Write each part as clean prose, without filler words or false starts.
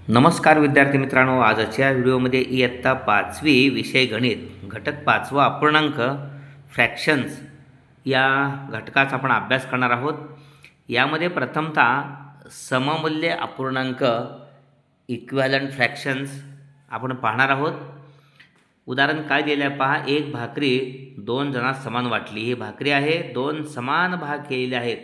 नमस्कार विद्यार्थी मित्रांनो, आजच्या व्हिडिओमध्ये इयत्ता 5वी विषय गणित घटक 5वा अपूर्णांक फ्रॅक्शन्स या घटकाचा आपण अभ्यास करणार आहोत। यामध्ये प्रथमतः सममूल्य अपूर्णांक इक्विव्हॅलंट फ्रॅक्शन्स आपण पाहणार आहोत। उदाहरण काय दिले आहे पहा, एक भाकरी दोन जणांना समान वाटली। ही भाकरी आहे, दोन समान भाग केलेले आहेत,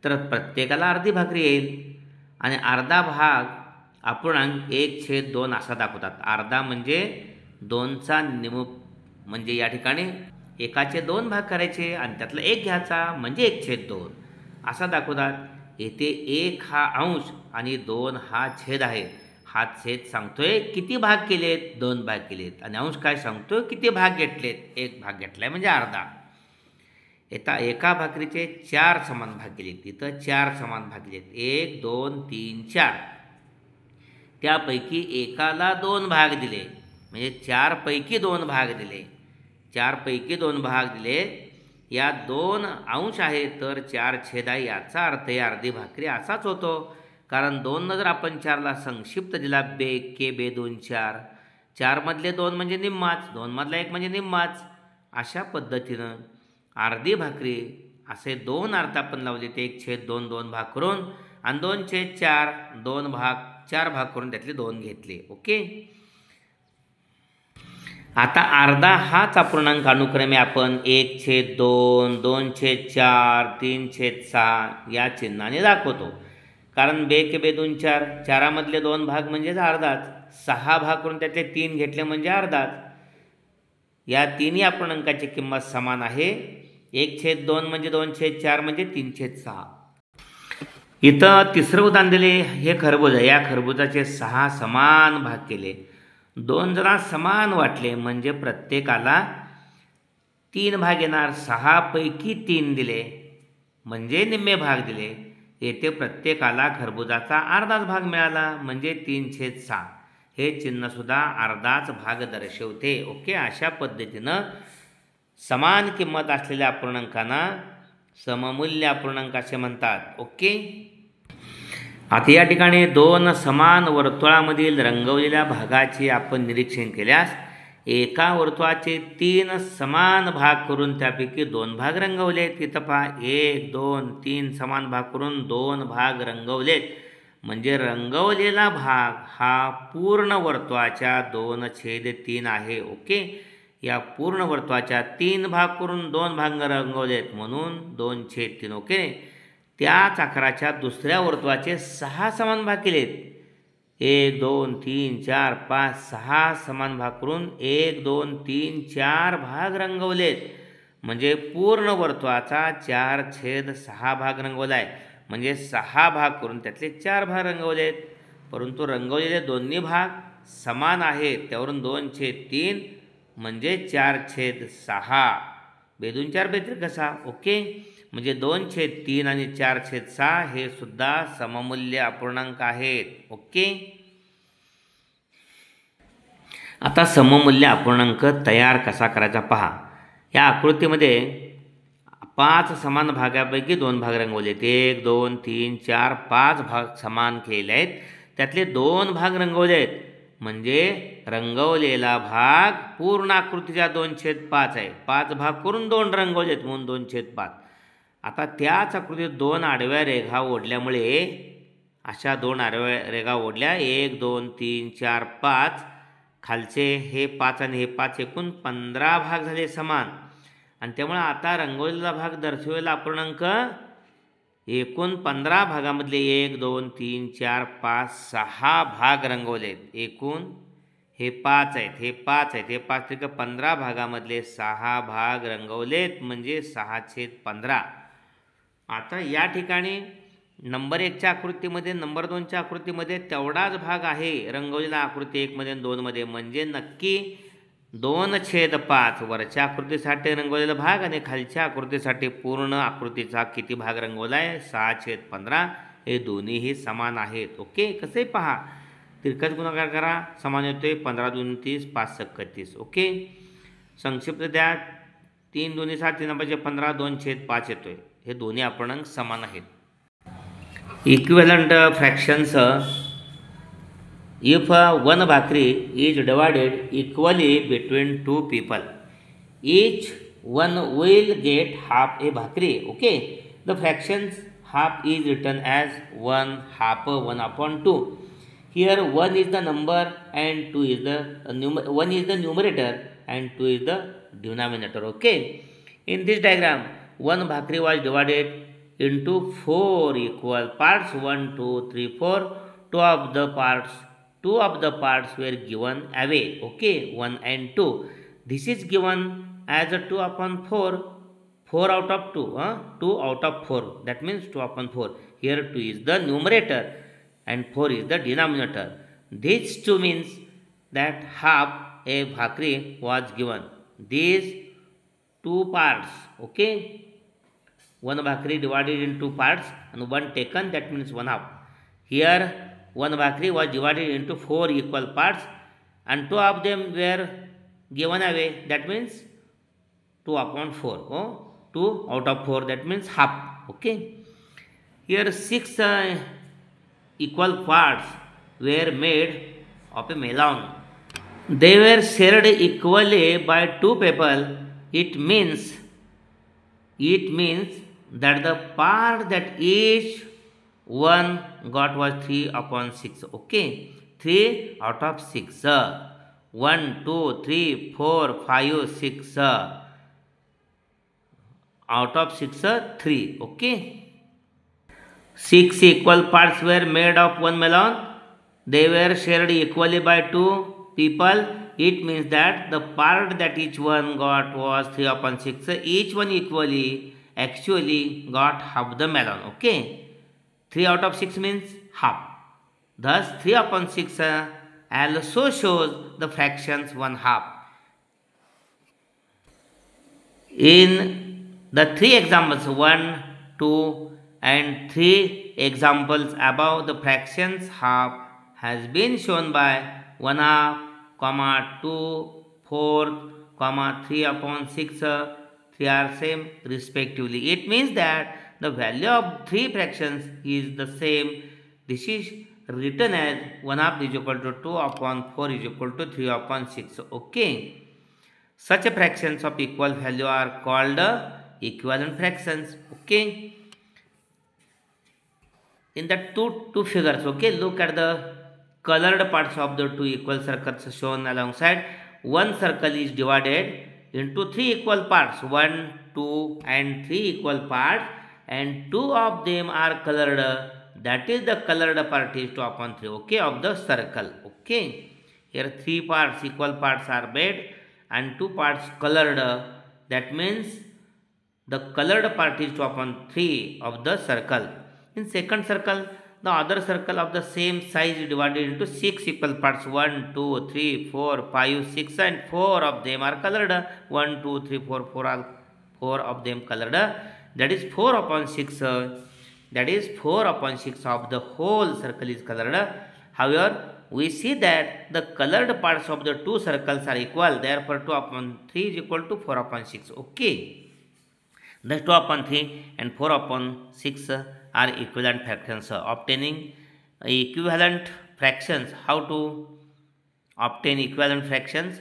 तर प्रत्येकाला अर्धी भाकरी येईल आणि अर्धा भाग अपूर्णांक 1/2 असा दाखवतात। अर्धा म्हणजे दोनचा निम, म्हणजे या ठिकाणी एकाचे दोन भाग करायचे आणि त्यातला एक घ्यायचा म्हणजे 1/2 असा दाखवतात। येथे 1 हा अंश आणि 2 हा छेद आहे। हा छेद सांगतोय किती भाग केलेत, 2 भाग केलेत, आणि अंश काय सांगतोय किती भाग घेतलेत, 1 भाग घेतलाय म्हणजे अर्धा। एका भाकरीचे 4 समान भाग केलेत, इथं 4 समान भाग केलेत, 1 2 3 4। त्यापैकी एकाला 2 भाग दिले, म्हणजे 4 पैकी 2 भाग दिले, 4 पैकी 2 भाग दिले। या 2 अंश आहे तर 4 छेद आहे, याचा अर्थ आहे अर्धी भाकरी असाच होतो। कारण 2 न जर आपण 4ला संक्षिप्त दिला, के बे 2 4, 4 मधले 2 म्हणजे निम्माच, 2 मधला 1 म्हणजे निम्माच। अशा पद्धतीनं अर्धी भाकरी असे 2 अर्थ आपण लावले, ते 1/2 2 भाग करून आणि 2/4 2 भाग 4 भाग करून त्यातले 2 घेतले। ओके, आता अर्धा हाच अपूर्णांक अनुक्रमे आपण 1/2 2/4 3/6 या चिन्हाने दाखवतो। कारण के बे 2 4, 4 मधले 2 भाग म्हणजेच अर्धाच, 6 भाग करून त्यातले 3 घेतले म्हणजे अर्धाच। या तिन्ही अपूर्णांकाची किंमत समान आहे। 1/2 म्हणजे 2/4 म्हणजे 3/6। इथं तिसरं उदाहरण दिले, हे खरबूज आहे, या खरबूजाचे 6 समान भाग केले, 2 जणांना समान वाटले म्हणजे प्रत्येकाला 3 भाग येणार। 6 पैकी 3 दिले म्हणजे निम्मे भाग दिले। येथे प्रत्येकाला खरबूजाचा अर्धाच भाग मिळाला म्हणजे 3/6। हे चिन्ह सुद्धा अर्धाच भाग दर्शवते। ओके, अशा पद्धतीनं समान किंमत असलेल्या अपूर्णांकांना सममूल्य अपूर्णांक असे म्हणतात। ओके, आता या ठिकाणी 2 समान वर्तुळामधील रंगवलेल्या भागाचे आपण निरीक्षण केल्यास, एका वर्तुळाचे 3 समान भाग करून त्यापैकी 2 भाग रंगवलेत। तिथं पहा, 1 2 3 समान भाग करून 2 भाग रंगवलेत, म्हणजे रंगवलेला भाग हा पूर्ण वर्तुळाच्या 2/3 आहे। ओके, या पूर्ण वर्तुळाच्या 3 भाग करून 2 भाग रंगवलेत म्हणून 2/3। ओके, त्याच आकाराच्या दुसऱ्या वर्तुळाचे 6 समान भाग केलेत, 1 2 3 4 5 6 समान भाग करून 1 2 3 4 भाग रंगवलेत, म्हणजे पूर्ण वर्तुळाचा 4/6 भाग रंगवलाय, म्हणजे 6 भाग करून त्यातले 4 भाग रंगवलेत। परंतु रंगवलेले दोन्ही भाग समान आहेत, त्यावरून 2/3 म्हणजे 4/6। बेदून 4 बेत्री कसा? ओके, म्हणजे 2/3 आणि 4/6 हे सुद्धा सममूल्य अपूर्णांक आहेत। ओके, आता सममूल्य अपूर्णांक तयार कसा करायचा पहा। या आकृतीमध्ये 5 समान भागापैकी 2 भाग रंगवलेत, 1 2 3 4 5 भाग समान केलेले आहेत, त्यातले 2 भाग रंगवलेत, म्हणजे रंगवलेला भाग पूर्ण आकृतीच्या 2/5 आहे। 5 भाग करून 2 रंगवलेत म्हणून 2/5। आता त्याच आकृतीत 2 आडव्या रेघा ओढल्यामुळे, अशा 2 आडव्या रेघा ओढल्या, 1 2 3 4 5, खालचे हे 5 आणि हे 5, एकूण 15 भाग झाले समान, आणि त्यामुळे आता रंगवलेला भाग दर्शवलेला अपूर्णांक एकूण 15 भागामधले 1 2 3 4 5 6 भाग रंगवलेत, एकूण हे 5 आहेत, हे 5 आहेत, हे 5 त्रिक 15 भागामधले 6 भाग रंगवलेत म्हणजे 6/15। आता या ठिकाणी नंबर 1च्या आकृतीमध्ये नंबर 2च्या आकृतीमध्ये तेवढाच भाग आहे रंगवलेला आकृती 1 मध्ये आणि 2 मध्ये, म्हणजे नक्की 2/5 वरच्या आकृतीसाठी रंगवलेला भाग आणि खालच्या आकृतीसाठी पूर्ण आकृतीचा किती भाग रंगवलाय, 6/15। हे दोन्हीही समान आहेत। ओके, कसे पहा, तिरकस गुणाकार करा, समान येतोय, 15 2 30 5 6 30। ओके, संक्षिप्त द्या, 3 2 7 3 5 15 2/5 येतोय। हे दोन्ही अपूर्णांक समान आहेत। Equivalent fractions If one bhakri is divided equally between two people, each one will get half a bhakri. Okay, the fractions half is written as 1 half 1 upon 2. Here 1 is the number and 2 is the 1 is the numerator and 2 is the denominator. Okay, in this diagram, one bhakri was divided into 4 equal parts, 1, 2, 3, 4. Two of the parts were given away. Okay, 1 and 2. This is given as a 2 upon 4. 4 out of 2, 2 out of 4. That means 2 upon 4. Here 2 is the numerator and 4 is the denominator. This 2 means that half a bhakri was given. These two parts, okay, one bhakri divided in two parts and one taken, that means 1 half. Here one bhakri was divided into 4 equal parts and 2 of them were given away, that means 2 upon 4. 2 out of 4, that means half. Okay, here 6 equal parts were made of a melon. They were shared equally by two people. It means that the part that each one got was 3 upon 6. Okay, 3 out of 6. 1, 2, 3, 4, 5, 6. Out of 6, 3. Okay. 6 equal parts were made of one melon. They were shared equally by two people. It means that the part that each one got was 3 upon 6. Each one actually got half the melon. Okay. 3 out of 6 means half. Thus 3 upon 6 also shows the fractions 1 half. In the 3 examples, 1, 2 and 3 examples above, the fractions half has been shown by 1 half, 2 4, 3 upon 6, 3 are same respectively. It means that the value of 3 fractions is the same. This is written as 1 half is equal to 2 upon 4 is equal to 3 upon 6. Okay. Such fractions of equal value are called equivalent fractions. Okay. In the two figures, okay, look at the colored parts of the two equal circles shown alongside. One circle is divided into 3 equal parts, 1, 2 and 3 equal parts, and 2 of them are colored. That is the colored part is 2 upon 3, okay, of the circle. Okay, here 3 parts, equal parts are made and 2 parts colored. That means the colored part is 2 upon 3 of the circle. In second circle, the other circle of the same size is divided into 6 equal parts, 1, 2, 3, 4, 5, 6 and 4 of them are colored. 1, 2, 3, 4, 4 of them colored. That is 4 upon 6. That is 4 upon 6 of the whole circle is colored. However, we see that the colored parts of the two circles are equal. Therefore, 2 upon 3 is equal to 4 upon 6. Okay. Thus 2 upon 3 and 4 upon 6 are equivalent fractions. Obtaining equivalent fractions. How to obtain equivalent fractions?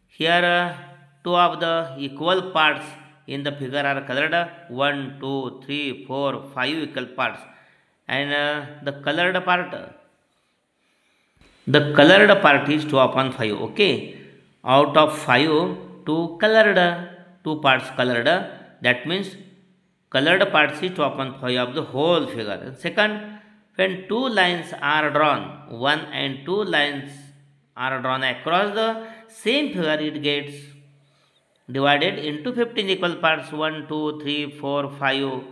Here 2 of the equal parts in the figure are colored. 1, 2, 3, 4, 5 equal parts. And the colored part is 2 upon 5. Okay. Out of 5, 2 colored, 2 parts colored. That means colored parts is 2 upon 5 of the whole figure. Second, when 2 lines are drawn, 1 and 2 lines are drawn across the same figure, it gets divided into 15 equal parts. 1, 2, 3, 4, 5.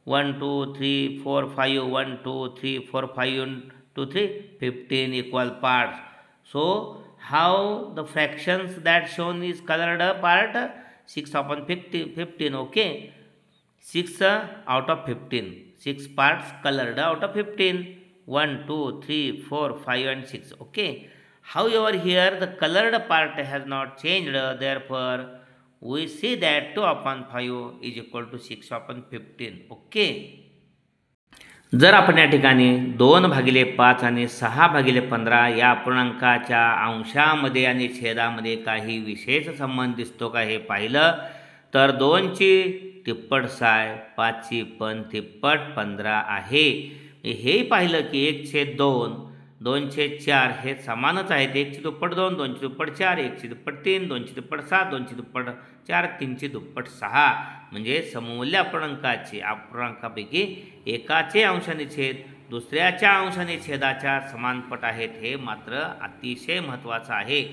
1, 2, 3, 4, 5. 1, 2, 3, 4, 5, 2, 3. 15 equal parts. So, how the fractions that shown is colored part? 6 upon 15. Okay. 6 out of 15. 6 parts colored out of 15. 1, 2, 3, 4, 5 and 6. Okay. However, here the colored part has not changed. Therefore, we see that 2 upon 5 is equal to 6 upon 15. Okay. जर आपण या ठिकाणी 2/5 आणि 6/15 या अपूर्णांकाच्या अंशामध्ये आणि छेदामध्ये काही विशेष संबंध दिसतो का हे पाहिलं तर 2ची तिप्पट 6 आहे, 5ची पण तिप्पट 15 आहे. हेही पाहिलं की 1/2, 2/4 हे समानच आहेत. 1ची दुप्पट 2, 2ची दुप्पट 4, 1ची दुप्पट 3, 2ची दुप्पट 7, 2ची दुप्पट 4, 3ची दुप्पट 6. म्हणजे सममूल्य अपूर्णांकापैकी एकाचे अंशाने छेद दुसऱ्याच्या अंशाने छेदाच्या समानपट आहेत. हे मात्र अतिशय महत्त्वाचं आहे.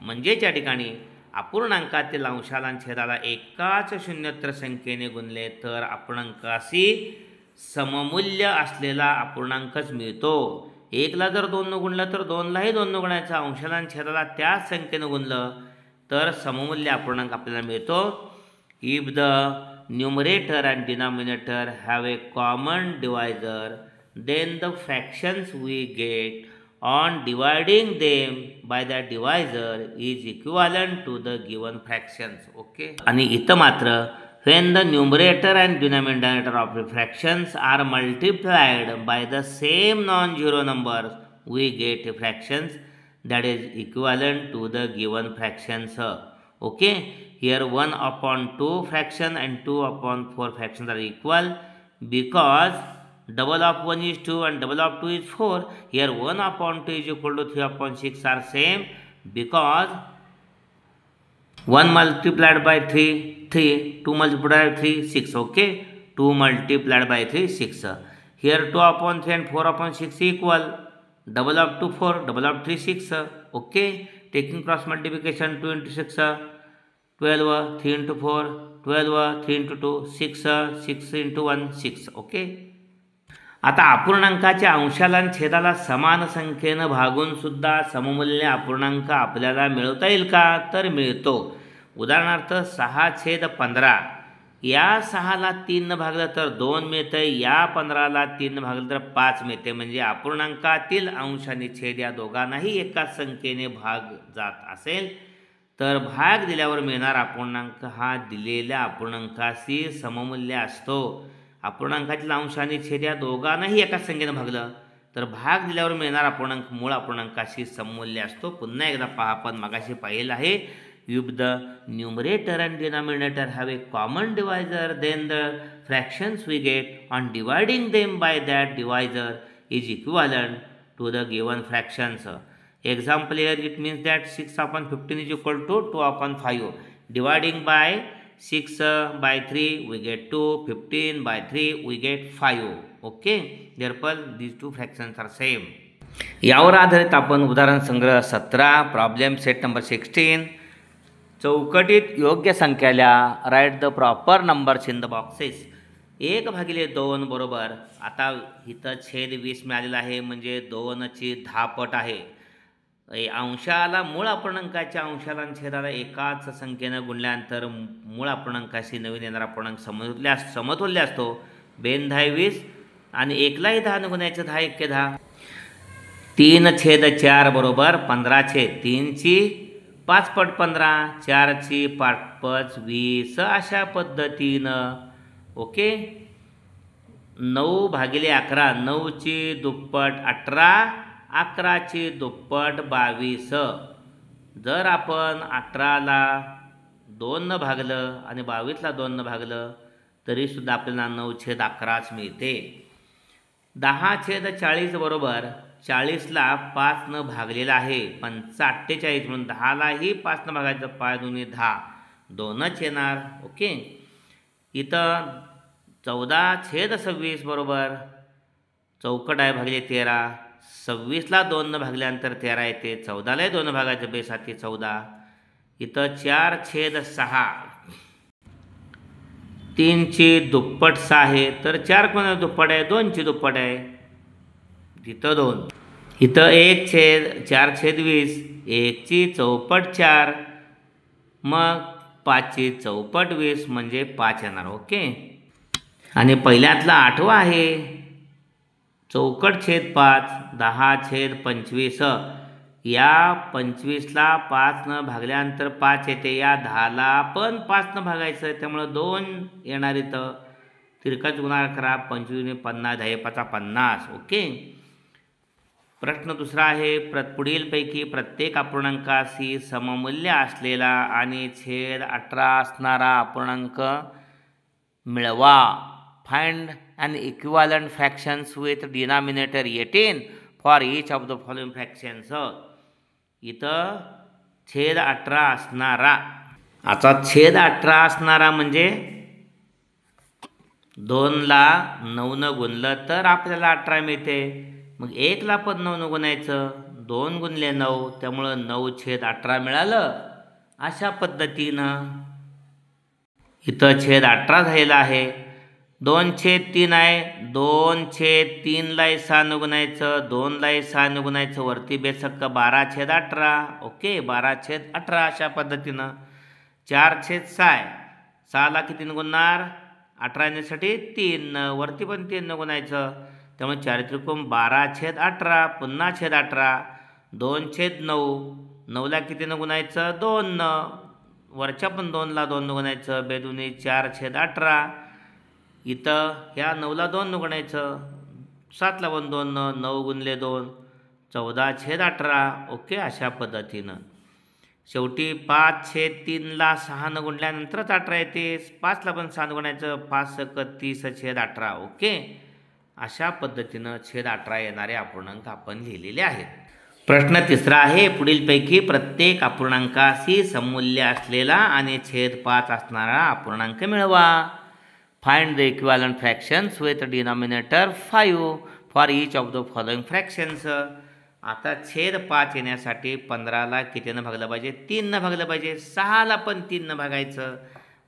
म्हणजेच या ठिकाणी अपूर्णांकातील अंशाला आणि छेदाला एकाच शून्योत्तर संख्येने गुणले तर अपूर्णांकाशी सममूल्य असलेला अपूर्णांकच मिळतो. 1ला जर 2 गुणलं तर 2लाही 2 गुणायचं, अंशाला आणि छेदाला त्याच संख्येनं गुणलं तर सममूल्य अपूर्णांक आपल्याला मिळतो. If the numerator and denominator have a common divisor, then the fractions we get on dividing them by the divisor is equivalent to the given fractions. Okay. आणि इथं मात्र when the numerator and denominator of the fractions are multiplied by the same non-zero numbers, we get a fractions that is equivalent to the given fractions. Okay. Here 1/2 fraction and 2/4 fractions are equal because double of 1 is 2 and double of 2 is 4. Here 1/2 is equal to 3/6 are same because 1 multiplied by 3, 3, 2 multiplied by 3, 6. Okay, 2 multiplied by 3, 6. Here 2/3 and 4/6 equal. Double of 2, 4, double of 3, 6. Okay, taking cross multiplication 2 into 6, 12, 3 into 4, 12, 3 into 2, 6, 6 into 1, 6. Okay. आता अपूर्णांकाच्या अंशाला आणि छेदाला समान संख्येनं भागून सुद्धा सममूल्य अपूर्णांक आपल्याला मिळवता येईल का तर मिळतो. उदाहरणार्थ 6/15 या 6ला 3 भागलं तर 2 मिळतं, या 15ला 3 भागलं तर 5 मिळते. म्हणजे अपूर्णांकातील अंश आणि छेद या दोघांनाही एकाच संख्येने भाग जात असेल तर भाग दिल्यावर मिळणारा अपूर्णांक हा दिलेल्या अपूर्णांकाशी सममूल्य असतो. अपूर्णांकातील अंश आणि छेद या दोघांनाही एकाच संख्येने भागलं तर भाग दिल्यावर मिळणारा अपूर्णांक मूळ अपूर्णांकाशी सममूल्य असतो. पुन्हा एकदा पहा, आपण मगाशी पाहिलं आहे. If the numerator and denominator have a common divisor then the fractions we get on dividing them by that divisor is equivalent to the given fractions. Example here, it means that 6/15 is equal to 2/5. Dividing by 6/3 we get 2, 15/3 we get 5. Okay, therefore these two fractions are same. यावर आधारित आपण उदाहरण संग्रह 17 problem set number 16 चौकटीत योग्य संख्याला write the proper numbers in the boxes. 1/2 बरोबर. आता इथं छेद 20 मिळालेला आहे म्हणजे 2ची 10 पट आहे. अंशाला मूळ अपूर्णांकाच्या अंशाला आणि छेदाला एकाच संख्येनं गुणल्यानंतर मूळ अपूर्णांकाशी नवीन येणारा अपूर्णांक समतुल्य असतो. 2 आणि 1लाही 10 गुणायचं, 10 1 10. 3/4 बरोबर 15 3ची 5 पट 15, 4ची 5 पट 20 अशा पद्धतीनं. ओके. 9/11 9ची दुप्पट 18, 11ची दुप्पट 22. जर आपण 18ला 2 भागलं आणि 22ला 2 भागलं तरीसुद्धा आपल्याला 9/11 मिळते. 10/40 बरोबर 40ला 5 भागलेला आहे, 48 म्हणून 10लाही 5 भागायचं, 5 2 10, 2च येणार. ओके. इथं 14/26 बरोबर चौकट आहे भागले 13, 26ला 2 भागल्यानंतर 13 येते, 14लाही 2 भागायचं, 2 14. इथं 4/6 3ची दुप्पट 6 आहे तर 4 कोणाची दुप्पट आहे, 2ची दुप्पट आहे, तिथं 2. इथं 1/4/20 1ची चौपट 4, मग 5ची चौपट 20 म्हणजे 5 येणार. ओके. आणि पहिल्यातला 8वा आहे चौकट छेद 5 10/25. या 25ला 5 भागल्यानंतर 5 येते, या 10ला पण 5 भागायचं त्यामुळं 2 येणार इथं. तिरकाच गुणाकार करा. 25 × 50 10 × 50. ओके. प्रश्न दुसरा आहे, पुढीलपैकी प्रत्येक अपूर्णांकाशी सममूल्य असलेला आणि छेद 18 असणारा अपूर्णांक मिळवा. Find an equivalent fractions with denominator 18 for each of the following fractions. इथं छेद 18 असणारा. आता छेद 18 असणारा म्हणजे 2ला 9 गुणलं तर आपल्याला 18 मिळते. मग 1ला पण 9 गुणायचं. 2 × 9 त्यामुळं 9/18 मिळालं. अशा पद्धतीनं इथं छेद 18 झालेला आहे. 2/3 आहे. 2/3ला 6 गुणायचं. 2ला 6 गुणायचं. वरती बेसक्क 12/18. ओके. 12/18 अशा पद्धतीनं. 4/6 आहे. 6ला किती गुणणार? 18 येण्यासाठी 3. वरती पण 3 गुणायचं. त्यामुळे 4 त्रिकोण 12/18. पुन्हा छेद 18. 2/9. 9ला किती गुणायचं? 2. वरच्या पण 2ला 2 गुणायचं. बेदुनी 4/18. इथं ह्या 9ला 2 गुणायचं. 7ला पण 2. 9 × 2 14/18. ओके. अशा पद्धतीनं शेवटी 5/3ला 6 गुणल्यानंतरच 18 येते. 5ला पण 6 गुणायचं. 5 × 30/18. ओके. अशा पद्धतीनं छेद 18 येणारे अपूर्णांक आपण लिहिलेले आहेत. प्रश्न तिसरा आहे, पुढीलपैकी प्रत्येक अपूर्णांकाशी सममूल्य असलेला आणि छेद 5 असणारा अपूर्णांक मिळवा. Find the equivalent fractions with denominator 5 for each of the following fractions. आता छेद 5 येण्यासाठी 15ला कितीनं भागलं पाहिजे? 3नं भागलं पाहिजे. 6ला पण 3नं भागायचं.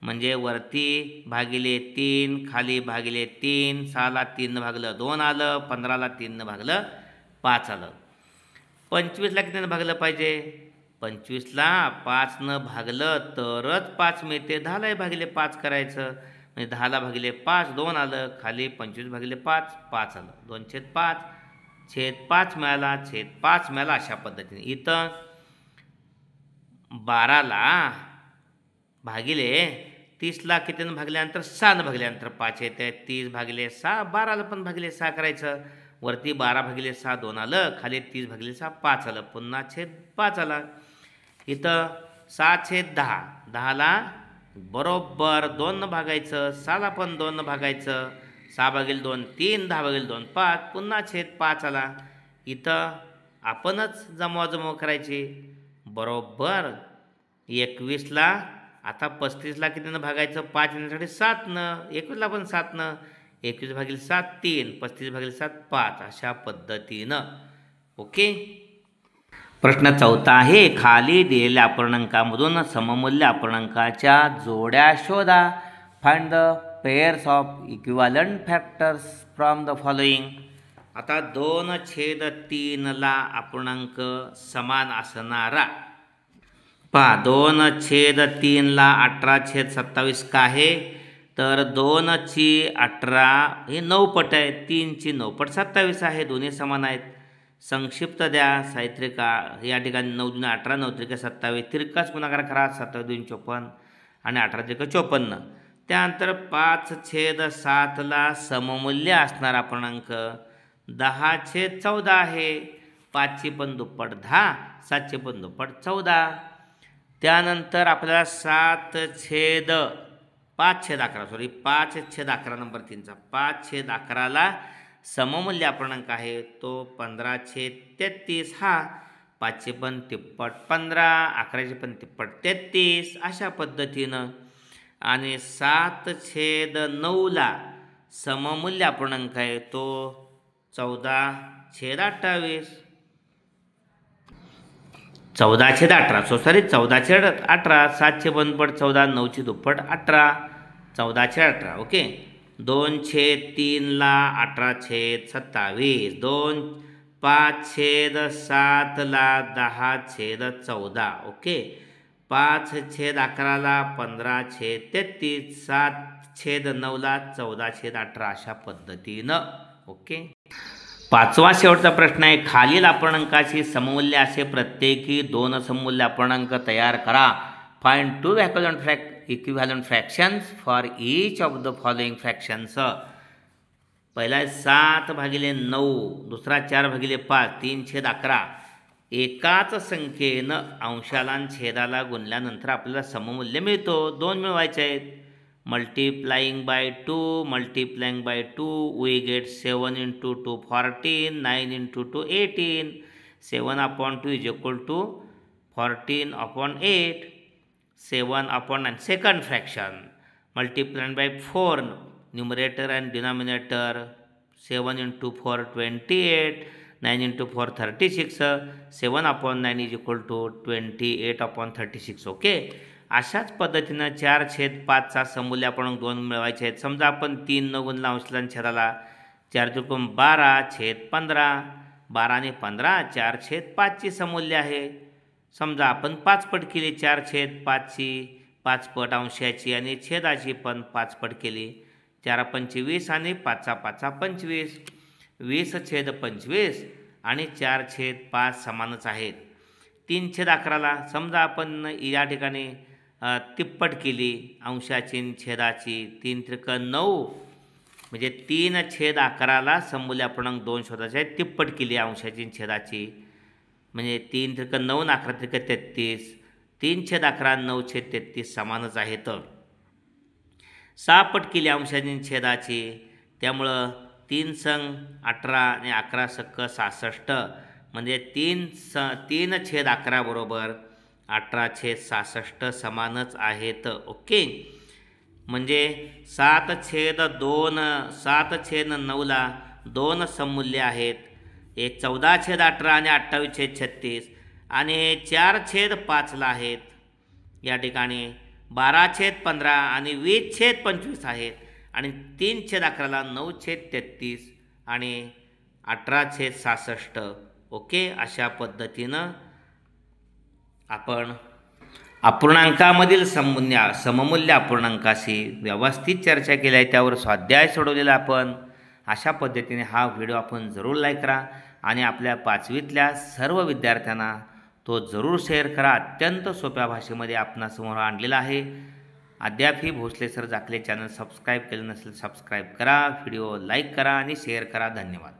म्हणजे वरती भागिले 3, खाली भागिले 3. 6ला 3नं भागलं 2 आलं. 15ला 3नं भागलं 5 आलं. 25ला कितीनं भागलं पाहिजे? 25ला 5नं भागलं तरच 5 मिळते. 10ला भागिले 5 करायचं. म्हणजे 10ला भागिले 5 2 आलं. खाली 25 भागिले 5 5 आलं. 2/5 छेद 5 मिळाला. छेद 5 मिळाला. अशा पद्धतीने इथं 12ला भागिले 30ला कितीनं भागल्यानंतर 6नं भागल्यानंतर 5 येते. 30 भागिले 6. 12ला पण भागिले 6 करायचं. वरती 12 भागिले 6 2 आलं. खाली 30 भागिले 6 5 आलं. पुन्हा छेद 5 आला. इथं 6/10. 10ला बरोबर 2नं भागायचं. 6ला पण 2नं भागायचं. 6 भागिले 2 3. 10 भागिले 2 5. पुन्हा छेद 5 आला. इथं आपणच जमवाजमव करायची. बरोबर 21ला. आता 35ला कितीनं भागायचं? 5 येण्यासाठी 7नं. 21ला पण 7नं. 21 भागिले 7 3. 35 भागिले 7 5. अशा पद्धतीनं. ओके. प्रश्न चौथा आहे, खाली दिलेल्या अपूर्णांकामधून सममूल्य अपूर्णांकाच्या जोड्या शोधा. Find the pairs of equivalent factors from the following. आता 2/3ला अपूर्णांक समान असणारा. पहा 2/3ला 18/27 का आहे? तर 2/18 हे 9 पट आहे. 3ची 9 पट 27 आहे. दोन्ही समान आहेत. संक्षिप्त द्या. साहित्रिका या ठिकाणी 9 × 18 9 × 27. तिरकाच गुणाकार करा. 27 × 2 = 54 आणि 18 × 54. त्यानंतर 5/7ला सममूल्य असणारा अपूर्णांक 10/14 आहे. 5ची पण दुप्पट 10. 7ची पण दुप्पट 14. त्यानंतर आपल्याला 5/11 नंबर 3चा 5/11ला सममूल्य अपूर्णांक आहे तो 15/33. हा 5ची पण तिप्पट 15. 11ची पण तिप्पट 33. अशा पद्धतीनं. आणि 7/9ला सममूल्य अपूर्णांक आहे तो 14/28. 14/18. 7चे बनपट 14. 9ची दुप्पट 18. 14/18. ओके. 2/3ला 18/27. 5/7ला 10/14. ओके. 5/11ला 15/33. 7/9ला 14/18. अशा पद्धतीनं. ओके. पाचवा शेवटचा प्रश्न आहे, खालील अपूर्णांकाशी सममूल्य असे प्रत्येकी 2 सममूल्य अपूर्णांक तयार करा. Find 2 equivalent fractions for each of the following fractions. पहिला आहे 7/9, दुसरा 4/5, 3/11. एकाच संख्येनं अंशाला आणि छेदाला गुणल्यानंतर आपल्याला सममूल्य मिळतो. 2 मिळवायचे आहेत. Multiplying by 2 we get 7 × 2 14, 9 × 2 18. 7/2 is equal to 14/8. 7/9 second fraction. Multiplied by 4, numerator and denominator. 7 × 4 28, 9 × 4 36. 7/9 is equal to 28/36. Okay. अशाच पद्धतीनं 4/5चा सममूल्य आपण 2 मिळवायचे आहेत. समजा आपण 3 न गुणला अंशाला आणि छेदाला. 4×3 12/15. 12 आणि 15 4/5ची सममूल्य आहे. समजा आपण 5 पट केली 4/5ची, 5 पट अंशाची आणि छेदाची पण 5 पट केली. 4×5 20 आणि 5×5 25. 20/25 आणि 4/5 समानच आहेत. 3/11ला समजा आपण या ठिकाणी तिप्पट केली अंशाची आणि छेदाची. 3×9 म्हणजे 3/11ला सममूल्य अपूर्णांक 2 शोधायचे आहे. तिप्पट केली अंशाची आणि छेदाची म्हणजे 3×9 11×3 33. 3/11 9/33 समानच आहेत. 6 पट केली अंशाची आणि छेदाची, त्यामुळं 3 संग 18 आणि 11 सक्क 66 म्हणजे 3/11 बरोबर 18/66 समानच आहेत. ओके. म्हणजे 7/9ला 2 सममूल्य आहेत. एक 14/18 आणि 28/36 आणि 4/5ला आहेत. या ठिकाणी 12/15 आणि 20/25 आहेत. आणि 3/11ला 9/33 आणि 18/66. ओके. अशा पद्धतीनं आपण अपूर्णांकामधील सममूल्य अपूर्णांकाशी व्यवस्थित चर्चा केली आहे. त्यावर स्वाध्याय सोडवलेला आपण. अशा पद्धतीने हा व्हिडिओ आपण जरूर लाईक करा आणि आपल्या 5वीतल्या सर्व विद्यार्थ्यांना तो जरूर शेअर करा. अत्यंत सोप्या भाषेमध्ये आपणासमोर आणलेला आहे. अद्यापही भोसले सर जाकले चॅनल सबस्क्राईब केलं नसेल सबस्क्राईब करा, व्हिडिओ लाईक करा आणि शेअर करा. धन्यवाद.